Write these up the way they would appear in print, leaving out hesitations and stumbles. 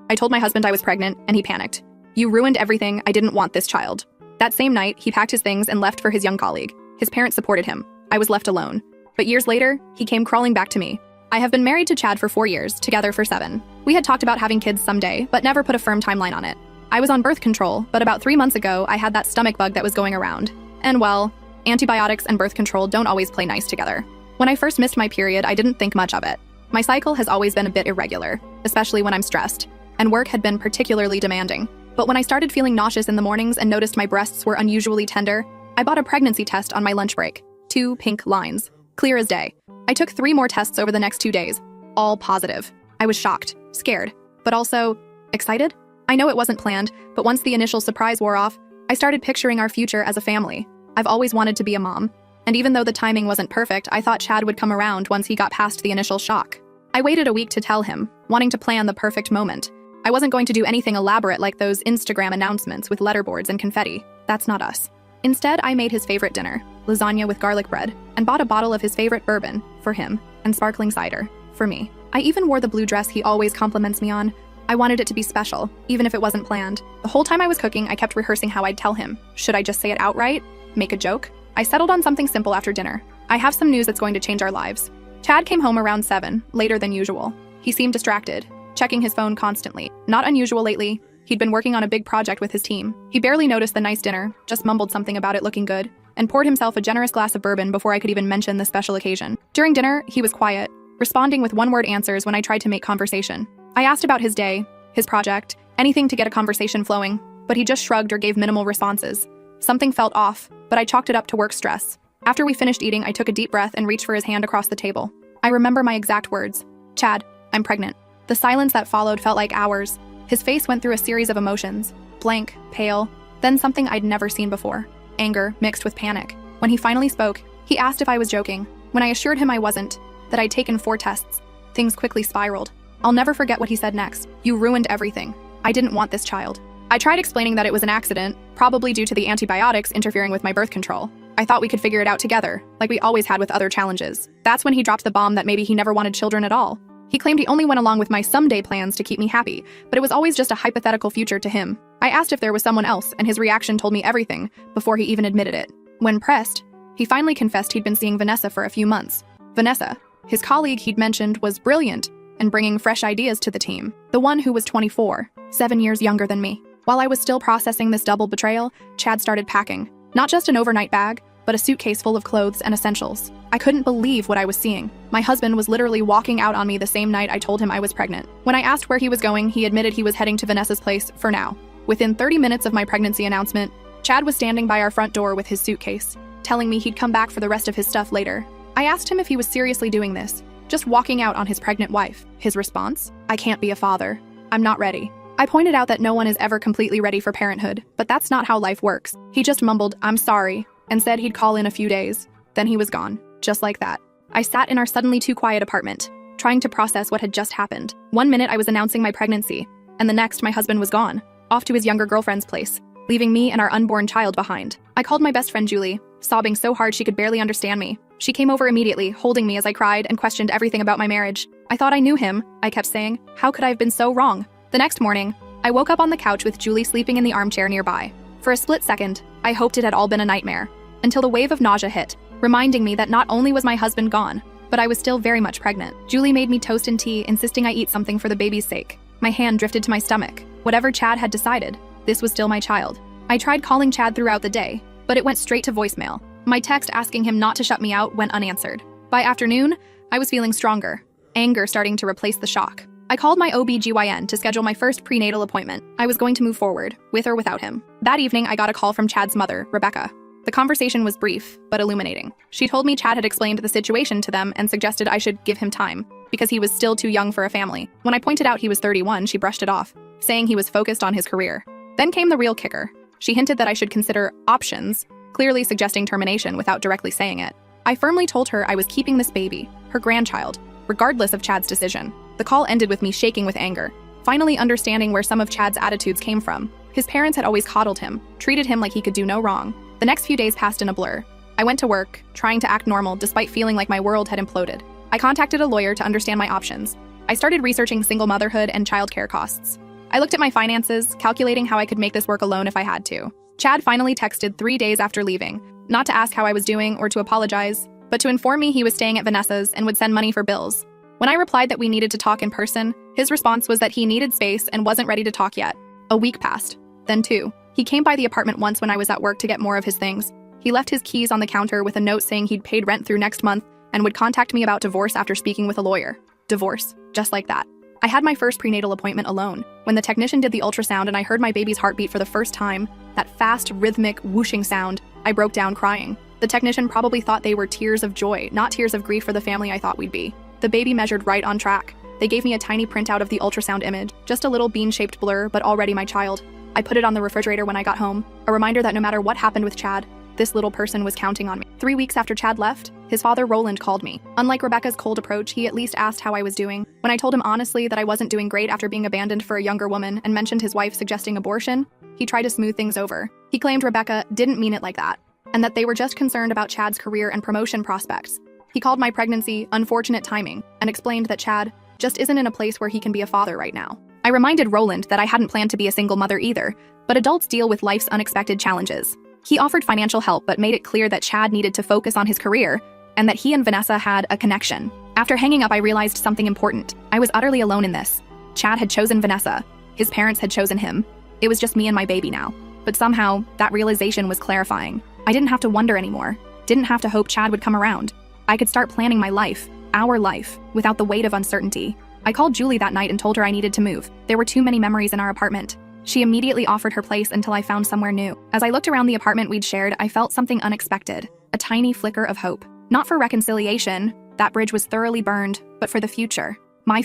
I told my husband I was pregnant, and he panicked. "You ruined everything. I didn't want this child." That same night, he packed his things and left for his young colleague. His parents supported him. I was left alone. But years later, he came crawling back to me. I have been married to Chad for 4 years, together for 7. We had talked about having kids someday, but never put a firm timeline on it. I was on birth control, but about 3 months ago, I had that stomach bug that was going around. And well, antibiotics and birth control don't always play nice together. When I first missed my period, I didn't think much of it. My cycle has always been a bit irregular, especially when I'm stressed, and work had been particularly demanding. But when I started feeling nauseous in the mornings and noticed my breasts were unusually tender, I bought a pregnancy test on my lunch break. 2 pink lines. Clear as day. I took 3 more tests over the next 2 days. All positive. I was shocked, scared, but also excited. I know it wasn't planned, but once the initial surprise wore off, I started picturing our future as a family. I've always wanted to be a mom. And even though the timing wasn't perfect, I thought Chad would come around once he got past the initial shock. I waited a week to tell him, wanting to plan the perfect moment. I wasn't going to do anything elaborate like those Instagram announcements with letterboards and confetti. That's not us. Instead, I made his favorite dinner, lasagna with garlic bread, and bought a bottle of his favorite bourbon for him and sparkling cider for me. I even wore the blue dress he always compliments me on. I wanted it to be special, even if it wasn't planned. The whole time I was cooking, I kept rehearsing how I'd tell him. Should I just say it outright? Make a joke? I settled on something simple after dinner. I have some news that's going to change our lives. Chad came home around 7, later than usual. He seemed distracted, checking his phone constantly. Not unusual lately. He'd been working on a big project with his team. He barely noticed the nice dinner, just mumbled something about it looking good, and poured himself a generous glass of bourbon before I could even mention the special occasion. During dinner, he was quiet, responding with one-word answers when I tried to make conversation. I asked about his day, his project, anything to get a conversation flowing, but he just shrugged or gave minimal responses. Something felt off, but I chalked it up to work stress. After we finished eating, I took a deep breath and reached for his hand across the table. I remember my exact words. "Chad, I'm pregnant." The silence that followed felt like hours. His face went through a series of emotions. Blank, pale, then something I'd never seen before. Anger mixed with panic. When he finally spoke, he asked if I was joking. When I assured him I wasn't, that I'd taken 4 tests, things quickly spiraled. I'll never forget what he said next. "You ruined everything. I didn't want this child." I tried explaining that it was an accident, probably due to the antibiotics interfering with my birth control. I thought we could figure it out together, like we always had with other challenges. That's when he dropped the bomb that maybe he never wanted children at all. He claimed he only went along with my someday plans to keep me happy, but it was always just a hypothetical future to him. I asked if there was someone else, and his reaction told me everything before he even admitted it. When pressed, he finally confessed he'd been seeing Vanessa for a few months. Vanessa, his colleague he'd mentioned, was brilliant and bringing fresh ideas to the team. The one who was 24, 7 years younger than me. While I was still processing this double betrayal, Chad started packing. Not just an overnight bag, but a suitcase full of clothes and essentials. I couldn't believe what I was seeing. My husband was literally walking out on me the same night I told him I was pregnant. When I asked where he was going, he admitted he was heading to Vanessa's place for now. Within 30 minutes of my pregnancy announcement, Chad was standing by our front door with his suitcase, telling me he'd come back for the rest of his stuff later. I asked him if he was seriously doing this, just walking out on his pregnant wife. His response? "I can't be a father. I'm not ready." I pointed out that no one is ever completely ready for parenthood, but that's not how life works. He just mumbled, "I'm sorry," and said he'd call in a few days. Then he was gone, just like that. I sat in our suddenly too quiet apartment, trying to process what had just happened. One minute I was announcing my pregnancy, and the next my husband was gone, off to his younger girlfriend's place, leaving me and our unborn child behind. I called my best friend Julie, sobbing so hard she could barely understand me. She came over immediately, holding me as I cried and questioned everything about my marriage. "I thought I knew him," I kept saying. "How could I have been so wrong?" The next morning, I woke up on the couch with Julie sleeping in the armchair nearby. For a split second, I hoped it had all been a nightmare, until the wave of nausea hit, reminding me that not only was my husband gone, but I was still very much pregnant. Julie made me toast and tea, insisting I eat something for the baby's sake. My hand drifted to my stomach. Whatever Chad had decided, this was still my child. I tried calling Chad throughout the day, but it went straight to voicemail. My text asking him not to shut me out went unanswered. By afternoon, I was feeling stronger, anger starting to replace the shock. I called my OB/GYN to schedule my first prenatal appointment. I was going to move forward, with or without him. That evening, I got a call from Chad's mother, Rebecca. The conversation was brief, but illuminating. She told me Chad had explained the situation to them and suggested I should give him time, because he was still too young for a family. When I pointed out he was 31, she brushed it off, saying he was focused on his career. Then came the real kicker. She hinted that I should consider options, clearly suggesting termination without directly saying it. I firmly told her I was keeping this baby, her grandchild, regardless of Chad's decision. The call ended with me shaking with anger, finally understanding where some of Chad's attitudes came from. His parents had always coddled him, treated him like he could do no wrong. The next few days passed in a blur. I went to work, trying to act normal despite feeling like my world had imploded. I contacted a lawyer to understand my options. I started researching single motherhood and childcare costs. I looked at my finances, calculating how I could make this work alone if I had to. Chad finally texted 3 days after leaving, not to ask how I was doing or to apologize, but to inform me he was staying at Vanessa's and would send money for bills. When I replied that we needed to talk in person, his response was that he needed space and wasn't ready to talk yet. A week passed, then 2. He came by the apartment once when I was at work to get more of his things. He left his keys on the counter with a note saying he'd paid rent through next month and would contact me about divorce after speaking with a lawyer. Divorce, just like that. I had my first prenatal appointment alone. When the technician did the ultrasound and I heard my baby's heartbeat for the first time, that fast, rhythmic, whooshing sound, I broke down crying. The technician probably thought they were tears of joy, not tears of grief for the family I thought we'd be. The baby measured right on track. They gave me a tiny printout of the ultrasound image, just a little bean-shaped blur, but already my child. I put it on the refrigerator when I got home, a reminder that no matter what happened with Chad, this little person was counting on me. 3 weeks after Chad left, his father Roland called me. Unlike Rebecca's cold approach, he at least asked how I was doing. When I told him honestly that I wasn't doing great after being abandoned for a younger woman and mentioned his wife suggesting abortion, he tried to smooth things over. He claimed Rebecca didn't mean it like that, and that they were just concerned about Chad's career and promotion prospects. He called my pregnancy unfortunate timing and explained that Chad just isn't in a place where he can be a father right now. I reminded Roland that I hadn't planned to be a single mother either, but adults deal with life's unexpected challenges. He offered financial help but made it clear that Chad needed to focus on his career and that he and Vanessa had a connection. After hanging up, I realized something important. I was utterly alone in this. Chad had chosen Vanessa. His parents had chosen him. It was just me and my baby now. But somehow, that realization was clarifying. I didn't have to wonder anymore. Didn't have to hope Chad would come around. I could start planning my life, our life, without the weight of uncertainty. I called Julie that night and told her I needed to move. There were too many memories in our apartment. She immediately offered her place until I found somewhere new. As I looked around the apartment we'd shared, I felt something unexpected. A tiny flicker of hope. Not for reconciliation, that bridge was thoroughly burned, but for the future. My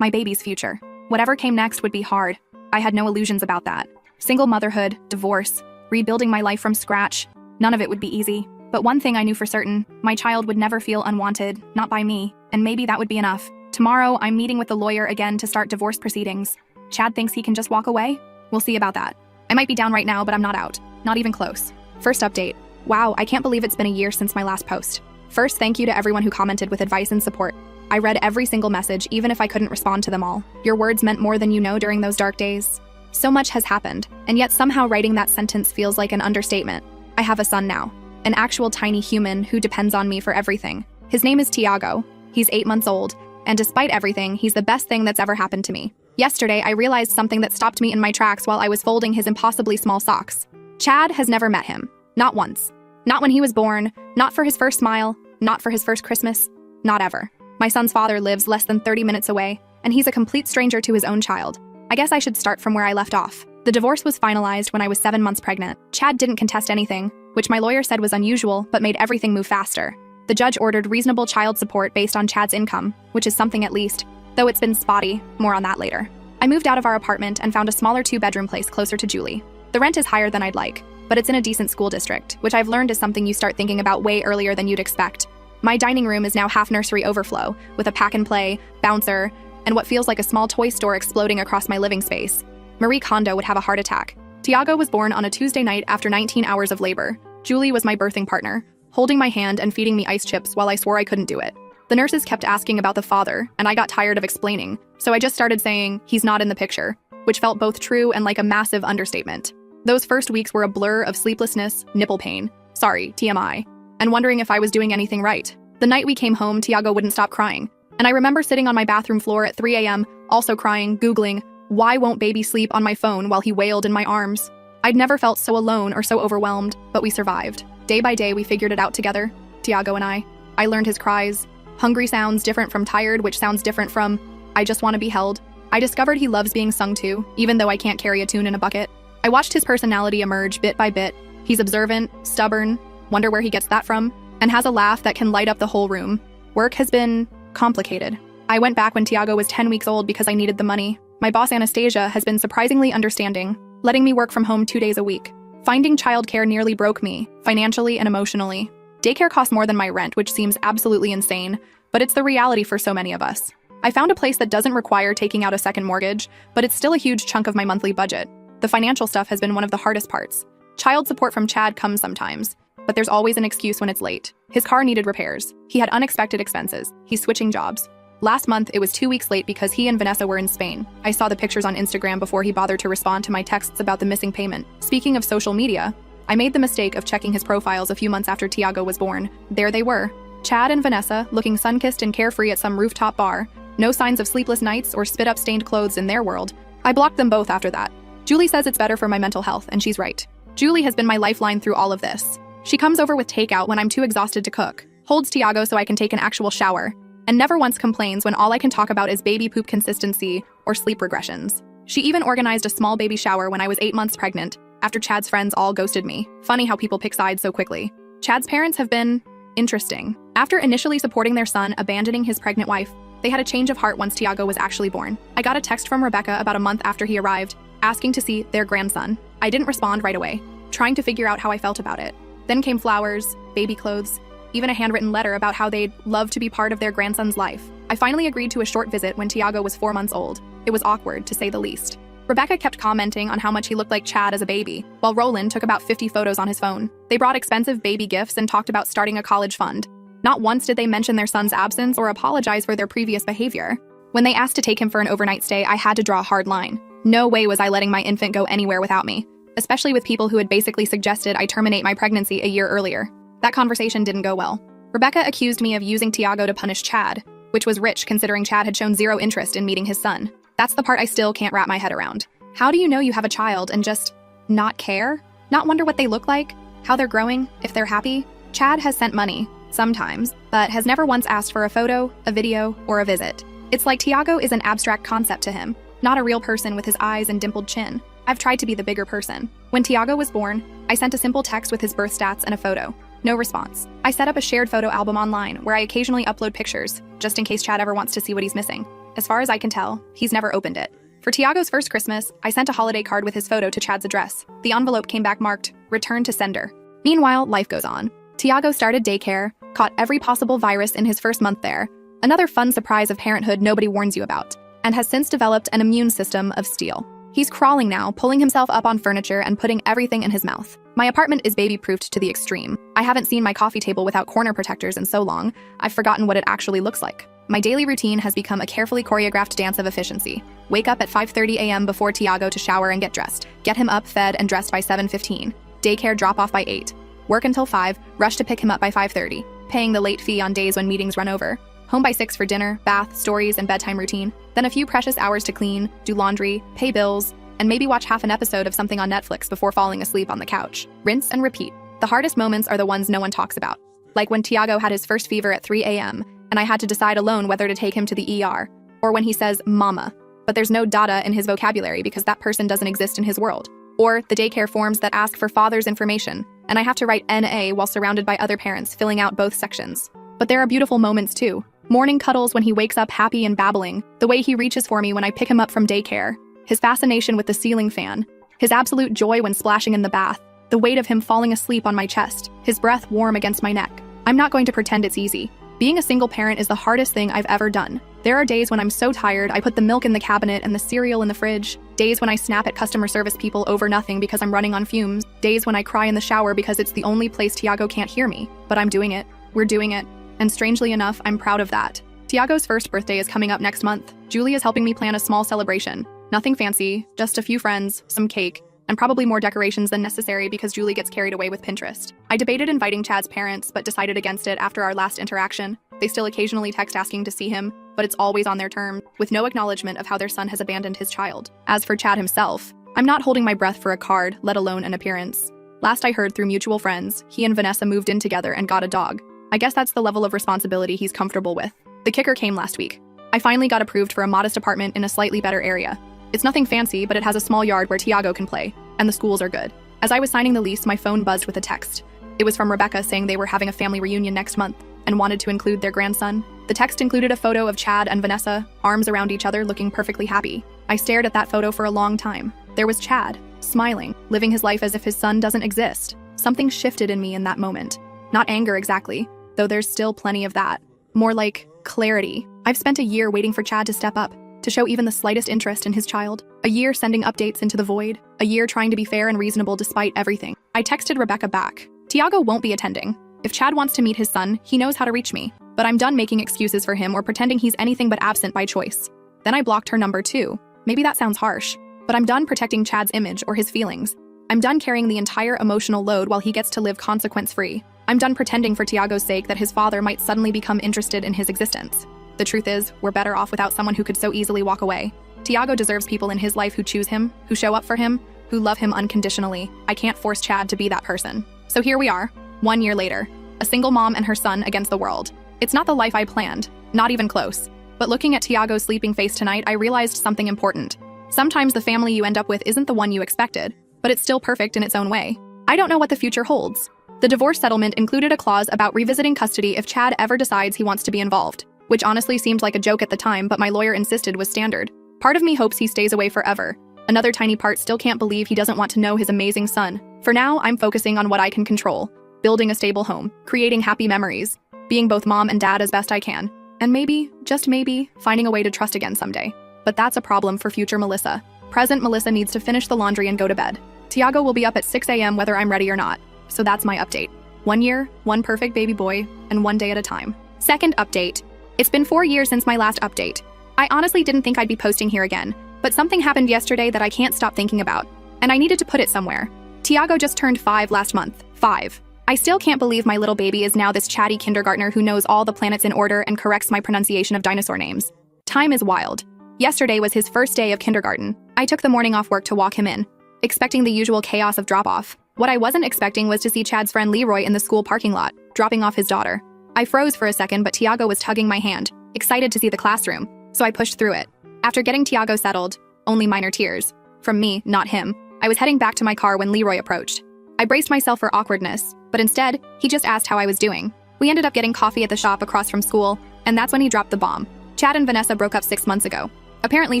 baby's future. Whatever came next would be hard. I had no illusions about that. Single motherhood, divorce, rebuilding my life from scratch. None of it would be easy. But one thing I knew for certain, my child would never feel unwanted, not by me, and maybe that would be enough. Tomorrow, I'm meeting with the lawyer again to start divorce proceedings. Chad thinks he can just walk away? We'll see about that. I might be down right now, but I'm not out. Not even close. First update. Wow, I can't believe it's been a year since my last post. First, thank you to everyone who commented with advice and support. I read every single message, even if I couldn't respond to them all. Your words meant more than you know during those dark days. So much has happened, and yet somehow writing that sentence feels like an understatement. I have a son now. An actual tiny human who depends on me for everything. His name is Tiago. He's 8 months old, and despite everything, he's the best thing that's ever happened to me. Yesterday, I realized something that stopped me in my tracks while I was folding his impossibly small socks. Chad has never met him. Not once. Not when he was born, not for his first smile, not for his first Christmas, not ever. My son's father lives less than 30 minutes away, and he's a complete stranger to his own child. I guess I should start from where I left off. The divorce was finalized when I was 7 months pregnant. Chad didn't contest anything, which my lawyer said was unusual, but made everything move faster. The judge ordered reasonable child support based on Chad's income, which is something at least, though it's been spotty, more on that later. I moved out of our apartment and found a smaller 2-bedroom place closer to Julie. The rent is higher than I'd like, but it's in a decent school district, which I've learned is something you start thinking about way earlier than you'd expect. My dining room is now half nursery overflow, with a pack-and-play, bouncer, and what feels like a small toy store exploding across my living space. Marie Kondo would have a heart attack. Tiago was born on a Tuesday night after 19 hours of labor. Julie was my birthing partner, holding my hand and feeding me ice chips while I swore I couldn't do it. The nurses kept asking about the father, and I got tired of explaining, so I just started saying, he's not in the picture, which felt both true and like a massive understatement. Those first weeks were a blur of sleeplessness, nipple pain, sorry, TMI, and wondering if I was doing anything right. The night we came home, Tiago wouldn't stop crying, and I remember sitting on my bathroom floor at 3 a.m., also crying, Googling, why won't baby sleep on my phone while he wailed in my arms? I'd never felt so alone or so overwhelmed, but we survived. Day by day, we figured it out together, Tiago and I. I learned his cries. Hungry sounds different from tired, which sounds different from, I just want to be held. I discovered he loves being sung to, even though I can't carry a tune in a bucket. I watched his personality emerge bit by bit. He's observant, stubborn, wonder where he gets that from, and has a laugh that can light up the whole room. Work has been complicated. I went back when Tiago was 10 weeks old because I needed the money. My boss Anastasia has been surprisingly understanding, letting me work from home 2 days a week. Finding childcare nearly broke me, financially and emotionally. Daycare costs more than my rent, which seems absolutely insane, but it's the reality for so many of us. I found a place that doesn't require taking out a second mortgage, but it's still a huge chunk of my monthly budget. The financial stuff has been one of the hardest parts. Child support from Chad comes sometimes, but there's always an excuse when it's late. His car needed repairs. He had unexpected expenses. He's switching jobs. Last month, it was 2 weeks late because he and Vanessa were in Spain. I saw the pictures on Instagram before he bothered to respond to my texts about the missing payment. Speaking of social media, I made the mistake of checking his profiles a few months after Tiago was born. There they were, Chad and Vanessa, looking sun-kissed and carefree at some rooftop bar. No signs of sleepless nights or spit-up stained clothes in their world. I blocked them both after that. Julie says it's better for my mental health, and she's right. Julie has been my lifeline through all of this. She comes over with takeout when I'm too exhausted to cook, holds Tiago so I can take an actual shower, and never once complains when all I can talk about is baby poop consistency or sleep regressions. She even organized a small baby shower when I was 8 months pregnant, after Chad's friends all ghosted me. Funny how people pick sides so quickly. Chad's parents have been interesting. After initially supporting their son abandoning his pregnant wife, they had a change of heart once Tiago was actually born. I got a text from Rebecca about a month after he arrived, asking to see their grandson. I didn't respond right away, trying to figure out how I felt about it. Then came flowers, baby clothes, even a handwritten letter about how they'd love to be part of their grandson's life. I finally agreed to a short visit when Tiago was 4 months old. It was awkward, to say the least. Rebecca kept commenting on how much he looked like Chad as a baby, while Roland took about 50 photos on his phone. They brought expensive baby gifts and talked about starting a college fund. Not once did they mention their son's absence or apologize for their previous behavior. When they asked to take him for an overnight stay, I had to draw a hard line. No way was I letting my infant go anywhere without me, especially with people who had basically suggested I terminate my pregnancy a year earlier. That conversation didn't go well. Rebecca accused me of using Tiago to punish Chad, which was rich considering Chad had shown zero interest in meeting his son. That's the part I still can't wrap my head around. How do you know you have a child and just not care? Not wonder what they look like? How they're growing? If they're happy? Chad has sent money, sometimes, but has never once asked for a photo, a video, or a visit. It's like Tiago is an abstract concept to him, not a real person with his eyes and dimpled chin. I've tried to be the bigger person. When Tiago was born, I sent a simple text with his birth stats and a photo. No response. I set up a shared photo album online where I occasionally upload pictures, just in case Chad ever wants to see what he's missing. As far as I can tell, he's never opened it. For Tiago's first Christmas, I sent a holiday card with his photo to Chad's address. The envelope came back marked, "Return to sender." Meanwhile, life goes on. Tiago started daycare, caught every possible virus in his first month there, another fun surprise of parenthood nobody warns you about, and has since developed an immune system of steel. He's crawling now, pulling himself up on furniture and putting everything in his mouth. My apartment is baby-proofed to the extreme. I haven't seen my coffee table without corner protectors in so long, I've forgotten what it actually looks like. My daily routine has become a carefully choreographed dance of efficiency. Wake up at 5:30 a.m. before Tiago to shower and get dressed. Get him up, fed, and dressed by 7:15. Daycare drop-off by 8. Work until 5, rush to pick him up by 5:30. Paying the late fee on days when meetings run over. Home by 6 for dinner, bath, stories, and bedtime routine. Then a few precious hours to clean, do laundry, pay bills, and maybe watch half an episode of something on Netflix before falling asleep on the couch. Rinse and repeat. The hardest moments are the ones no one talks about. Like when Tiago had his first fever at 3 a.m., and I had to decide alone whether to take him to the ER, or when he says, "mama," but there's no data in his vocabulary because that person doesn't exist in his world. Or the daycare forms that ask for father's information, and I have to write NA while surrounded by other parents filling out both sections. But there are beautiful moments too. Morning cuddles when he wakes up happy and babbling, the way he reaches for me when I pick him up from daycare, his fascination with the ceiling fan, his absolute joy when splashing in the bath, the weight of him falling asleep on my chest, his breath warm against my neck. I'm not going to pretend it's easy. Being a single parent is the hardest thing I've ever done. There are days when I'm so tired I put the milk in the cabinet and the cereal in the fridge, days when I snap at customer service people over nothing because I'm running on fumes, days when I cry in the shower because it's the only place Tiago can't hear me. But I'm doing it. We're doing it. And strangely enough, I'm proud of that. Tiago's first birthday is coming up next month. Julie is helping me plan a small celebration. Nothing fancy, just a few friends, some cake, and probably more decorations than necessary because Julie gets carried away with Pinterest. I debated inviting Chad's parents, but decided against it after our last interaction. They still occasionally text asking to see him, but it's always on their terms, with no acknowledgement of how their son has abandoned his child. As for Chad himself, I'm not holding my breath for a card, let alone an appearance. Last I heard through mutual friends, he and Vanessa moved in together and got a dog. I guess that's the level of responsibility he's comfortable with. The kicker came last week. I finally got approved for a modest apartment in a slightly better area. It's nothing fancy, but it has a small yard where Tiago can play, and the schools are good. As I was signing the lease, my phone buzzed with a text. It was from Rebecca saying they were having a family reunion next month and wanted to include their grandson. The text included a photo of Chad and Vanessa, arms around each other, looking perfectly happy. I stared at that photo for a long time. There was Chad, smiling, living his life as if his son doesn't exist. Something shifted in me in that moment. Not anger exactly, though there's still plenty of that. More like clarity. I've spent a year waiting for Chad to step up, to show even the slightest interest in his child. A year sending updates into the void. A year trying to be fair and reasonable despite everything. I texted Rebecca back. Tiago won't be attending. If Chad wants to meet his son, he knows how to reach me. But I'm done making excuses for him or pretending he's anything but absent by choice. Then I blocked her number too. Maybe that sounds harsh, but I'm done protecting Chad's image or his feelings. I'm done carrying the entire emotional load while he gets to live consequence-free. I'm done pretending for Tiago's sake that his father might suddenly become interested in his existence. The truth is, we're better off without someone who could so easily walk away. Tiago deserves people in his life who choose him, who show up for him, who love him unconditionally. I can't force Chad to be that person. So here we are, 1 year later, a single mom and her son against the world. It's not the life I planned, not even close. But looking at Tiago's sleeping face tonight, I realized something important. Sometimes the family you end up with isn't the one you expected, but it's still perfect in its own way. I don't know what the future holds. The divorce settlement included a clause about revisiting custody if Chad ever decides he wants to be involved, which honestly seemed like a joke at the time, but my lawyer insisted was standard. Part of me hopes he stays away forever. Another tiny part still can't believe he doesn't want to know his amazing son. For now, I'm focusing on what I can control, building a stable home, creating happy memories, being both mom and dad as best I can, and maybe, just maybe, finding a way to trust again someday. But that's a problem for future Melissa. Present Melissa needs to finish the laundry and go to bed. Tiago will be up at 6 a.m. whether I'm ready or not. So that's my update. 1 year, one perfect baby boy, and 1 day at a time. Second update. It's been 4 years since my last update. I honestly didn't think I'd be posting here again, but something happened yesterday that I can't stop thinking about, and I needed to put it somewhere. Tiago just turned 5 last month. 5. I still can't believe my little baby is now this chatty kindergartner who knows all the planets in order and corrects my pronunciation of dinosaur names. Time is wild. Yesterday was his first day of kindergarten. I took the morning off work to walk him in, expecting the usual chaos of drop-off. What I wasn't expecting was to see Chad's friend Leroy in the school parking lot, dropping off his daughter. I froze for a second, but Tiago was tugging my hand, excited to see the classroom, so I pushed through it. After getting Tiago settled, only minor tears. From me, not him. I was heading back to my car when Leroy approached. I braced myself for awkwardness, but instead, he just asked how I was doing. We ended up getting coffee at the shop across from school, and that's when he dropped the bomb. Chad and Vanessa broke up 6 months ago. Apparently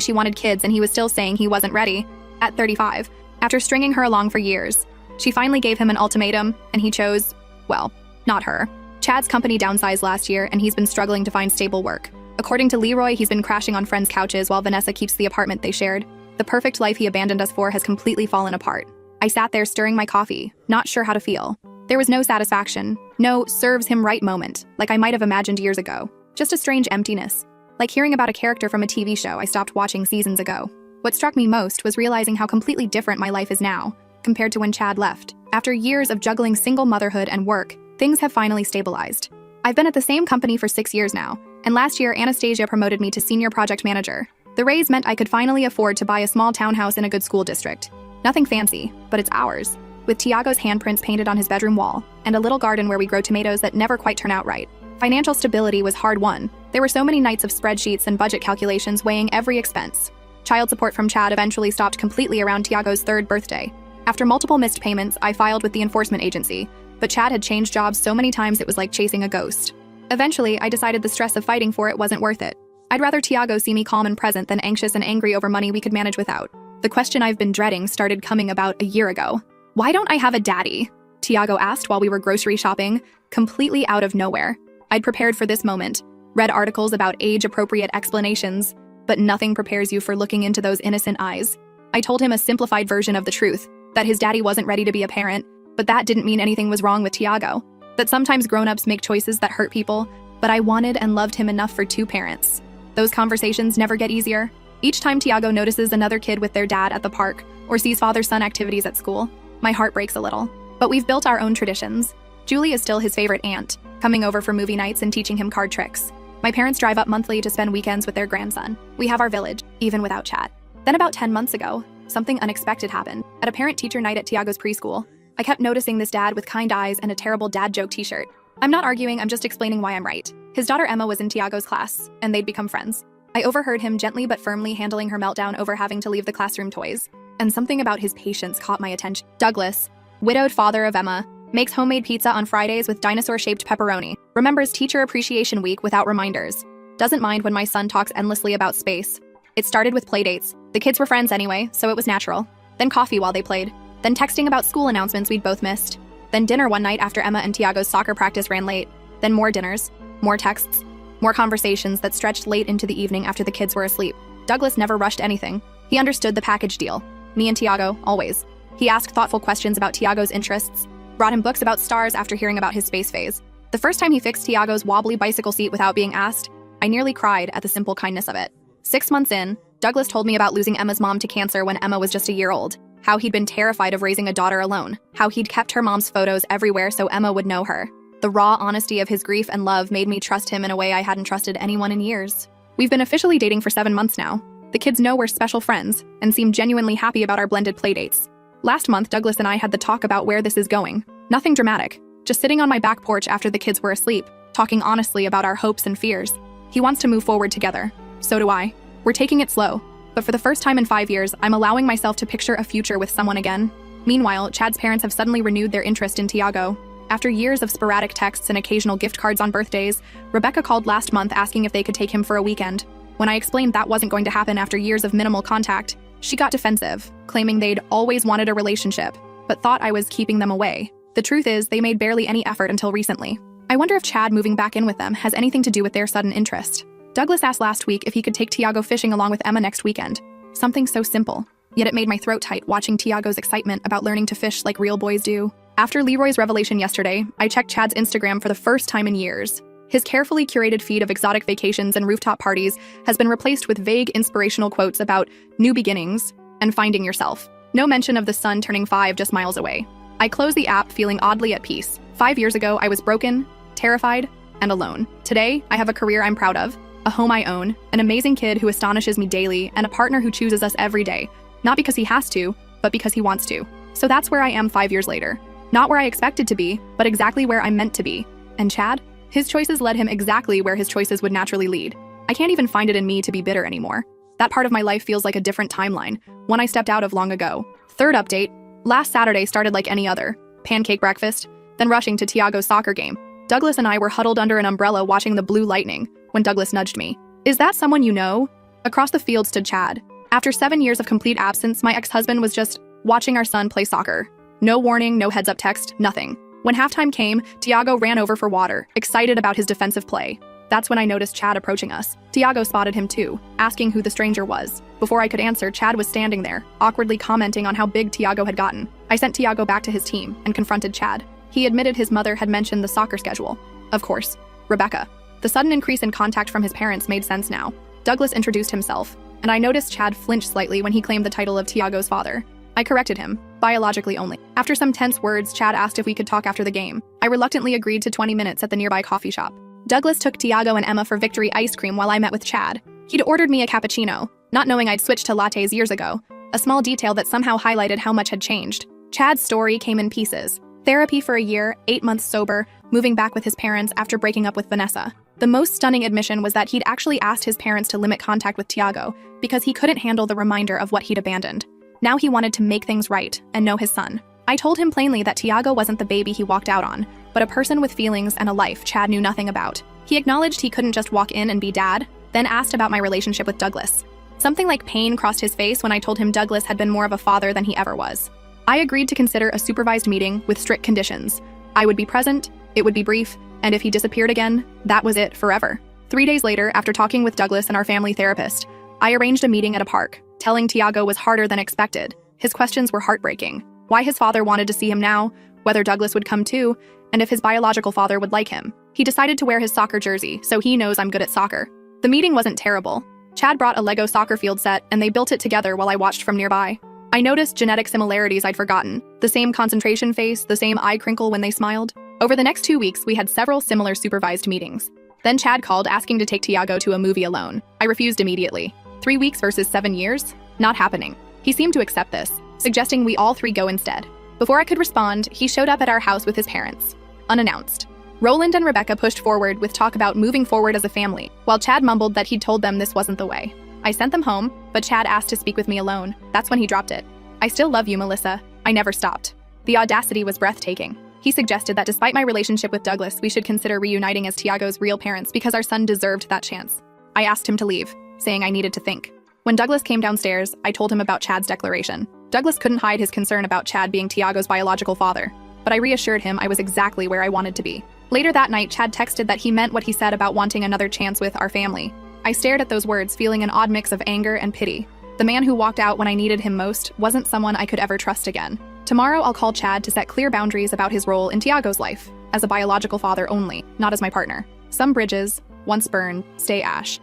she wanted kids and he was still saying he wasn't ready, at 35, after stringing her along for years. She finally gave him an ultimatum, and he chose, well, not her. Chad's company downsized last year, and he's been struggling to find stable work. According to Leroy, he's been crashing on friends' couches while Vanessa keeps the apartment they shared. The perfect life he abandoned us for has completely fallen apart. I sat there stirring my coffee, not sure how to feel. There was no satisfaction, no serves him right moment, like I might have imagined years ago. Just a strange emptiness, like hearing about a character from a TV show I stopped watching seasons ago. What struck me most was realizing how completely different my life is now, compared to when Chad left. After years of juggling single motherhood and work, things have finally stabilized. I've been at the same company for 6 years now, and last year Anastasia promoted me to senior project manager. The raise meant I could finally afford to buy a small townhouse in a good school district. Nothing fancy, but it's ours, with Tiago's handprints painted on his bedroom wall, and a little garden where we grow tomatoes that never quite turn out right. Financial stability was hard-won. There were so many nights of spreadsheets and budget calculations weighing every expense. Child support from Chad eventually stopped completely around Tiago's 3rd birthday. After multiple missed payments, I filed with the enforcement agency, but Chad had changed jobs so many times it was like chasing a ghost. Eventually, I decided the stress of fighting for it wasn't worth it. I'd rather Tiago see me calm and present than anxious and angry over money we could manage without. The question I've been dreading started coming about a year ago. Why don't I have a daddy? Tiago asked while we were grocery shopping, completely out of nowhere. I'd prepared for this moment, read articles about age-appropriate explanations, but nothing prepares you for looking into those innocent eyes. I told him a simplified version of the truth, that his daddy wasn't ready to be a parent, but that didn't mean anything was wrong with Tiago. That sometimes grown-ups make choices that hurt people, but I wanted and loved him enough for 2 parents. Those conversations never get easier. Each time Tiago notices another kid with their dad at the park or sees father-son activities at school, my heart breaks a little. But we've built our own traditions. Julie is still his favorite aunt, coming over for movie nights and teaching him card tricks. My parents drive up monthly to spend weekends with their grandson. We have our village, even without Chad. Then about 10 months ago, something unexpected happened. At a parent-teacher night at Tiago's preschool, I kept noticing this dad with kind eyes and a terrible dad joke t-shirt. I'm not arguing, I'm just explaining why I'm right. His daughter Emma was in Tiago's class, and they'd become friends. I overheard him gently but firmly handling her meltdown over having to leave the classroom toys. And something about his patience caught my attention. Douglas, widowed father of Emma, makes homemade pizza on Fridays with dinosaur-shaped pepperoni, remembers Teacher Appreciation Week without reminders, doesn't mind when my son talks endlessly about space. It started with playdates. The kids were friends anyway, so it was natural. Then coffee while they played. Then texting about school announcements we'd both missed. Then dinner one night after Emma and Tiago's soccer practice ran late. Then more dinners, more texts, more conversations that stretched late into the evening after the kids were asleep. Douglas never rushed anything. He understood the package deal. Me and Tiago, always. He asked thoughtful questions about Tiago's interests, brought him books about stars after hearing about his space phase. The first time he fixed Tiago's wobbly bicycle seat without being asked, I nearly cried at the simple kindness of it. 6 months in, Douglas told me about losing Emma's mom to cancer when Emma was just a year old, how he'd been terrified of raising a daughter alone, how he'd kept her mom's photos everywhere so Emma would know her. The raw honesty of his grief and love made me trust him in a way I hadn't trusted anyone in years. We've been officially dating for 7 months now. The kids know we're special friends and seem genuinely happy about our blended playdates. Last month, Douglas and I had the talk about where this is going. Nothing dramatic, just sitting on my back porch after the kids were asleep, talking honestly about our hopes and fears. He wants to move forward together. So do I. We're taking it slow, but for the first time in 5 years, I'm allowing myself to picture a future with someone again. Meanwhile, Chad's parents have suddenly renewed their interest in Tiago. After years of sporadic texts and occasional gift cards on birthdays, Rebecca called last month asking if they could take him for a weekend. When I explained that wasn't going to happen after years of minimal contact, she got defensive, claiming they'd always wanted a relationship, but thought I was keeping them away. The truth is, they made barely any effort until recently. I wonder if Chad moving back in with them has anything to do with their sudden interest. Douglas asked last week if he could take Tiago fishing along with Emma next weekend. Something so simple, yet it made my throat tight watching Tiago's excitement about learning to fish like real boys do. After Leroy's revelation yesterday, I checked Chad's Instagram for the first time in years. His carefully curated feed of exotic vacations and rooftop parties has been replaced with vague inspirational quotes about new beginnings and finding yourself. No mention of the son turning 5 just miles away. I closed the app feeling oddly at peace. 5 years ago, I was broken, terrified, and alone. Today, I have a career I'm proud of, a home I own, an amazing kid who astonishes me daily, and a partner who chooses us every day, not because he has to, but because he wants to. So that's where I am 5 years later. Not where I expected to be, but exactly where I'm meant to be. And Chad? His choices led him exactly where his choices would naturally lead. I can't even find it in me to be bitter anymore. That part of my life feels like a different timeline, one I stepped out of long ago. Third update, last Saturday started like any other. Pancake breakfast, then rushing to Tiago's soccer game. Douglas and I were huddled under an umbrella watching the blue lightning when Douglas nudged me. Is that someone you know? Across the field stood Chad. After 7 years of complete absence, my ex-husband was just watching our son play soccer. No warning, no heads-up text, nothing. When halftime came, Tiago ran over for water, excited about his defensive play. That's when I noticed Chad approaching us. Tiago spotted him too, asking who the stranger was. Before I could answer, Chad was standing there, awkwardly commenting on how big Tiago had gotten. I sent Tiago back to his team and confronted Chad. He admitted his mother had mentioned the soccer schedule. Of course, Rebecca. The sudden increase in contact from his parents made sense now. Douglas introduced himself, and I noticed Chad flinch slightly when he claimed the title of Tiago's father. I corrected him, biologically only. After some tense words, Chad asked if we could talk after the game. I reluctantly agreed to 20 minutes at the nearby coffee shop. Douglas took Tiago and Emma for Victory ice cream while I met with Chad. He'd ordered me a cappuccino, not knowing I'd switched to lattes years ago, a small detail that somehow highlighted how much had changed. Chad's story came in pieces. Therapy for a year, 8 months sober, moving back with his parents after breaking up with Vanessa. The most stunning admission was that he'd actually asked his parents to limit contact with Tiago because he couldn't handle the reminder of what he'd abandoned. Now he wanted to make things right and know his son. I told him plainly that Tiago wasn't the baby he walked out on, but a person with feelings and a life Chad knew nothing about. He acknowledged he couldn't just walk in and be dad, then asked about my relationship with Douglas. Something like pain crossed his face when I told him Douglas had been more of a father than he ever was. I agreed to consider a supervised meeting with strict conditions. I would be present, it would be brief, and if he disappeared again, that was it forever. 3 days later, after talking with Douglas and our family therapist, I arranged a meeting at a park, telling Tiago was harder than expected. His questions were heartbreaking. Why his father wanted to see him now, whether Douglas would come too, and if his biological father would like him. He decided to wear his soccer jersey, so he knows I'm good at soccer. The meeting wasn't terrible. Chad brought a Lego soccer field set, and they built it together while I watched from nearby. I noticed genetic similarities I'd forgotten. The same concentration face, the same eye crinkle when they smiled. Over the next 2 weeks, we had several similar supervised meetings. Then Chad called asking to take Tiago to a movie alone. I refused immediately. 3 weeks versus 7 years? Not happening. He seemed to accept this, suggesting we all 3 go instead. Before I could respond, he showed up at our house with his parents, unannounced. Roland and Rebecca pushed forward with talk about moving forward as a family, while Chad mumbled that he'd told them this wasn't the way. I sent them home, but Chad asked to speak with me alone. That's when he dropped it. I still love you, Melissa. I never stopped. The audacity was breathtaking. He suggested that despite my relationship with Douglas, we should consider reuniting as Tiago's real parents because our son deserved that chance. I asked him to leave, saying I needed to think. When Douglas came downstairs, I told him about Chad's declaration. Douglas couldn't hide his concern about Chad being Tiago's biological father, but I reassured him I was exactly where I wanted to be. Later that night, Chad texted that he meant what he said about wanting another chance with our family. I stared at those words, feeling an odd mix of anger and pity. The man who walked out when I needed him most wasn't someone I could ever trust again. Tomorrow, I'll call Chad to set clear boundaries about his role in Tiago's life. as a biological father only, not as my partner. Some bridges, once burned, stay ash.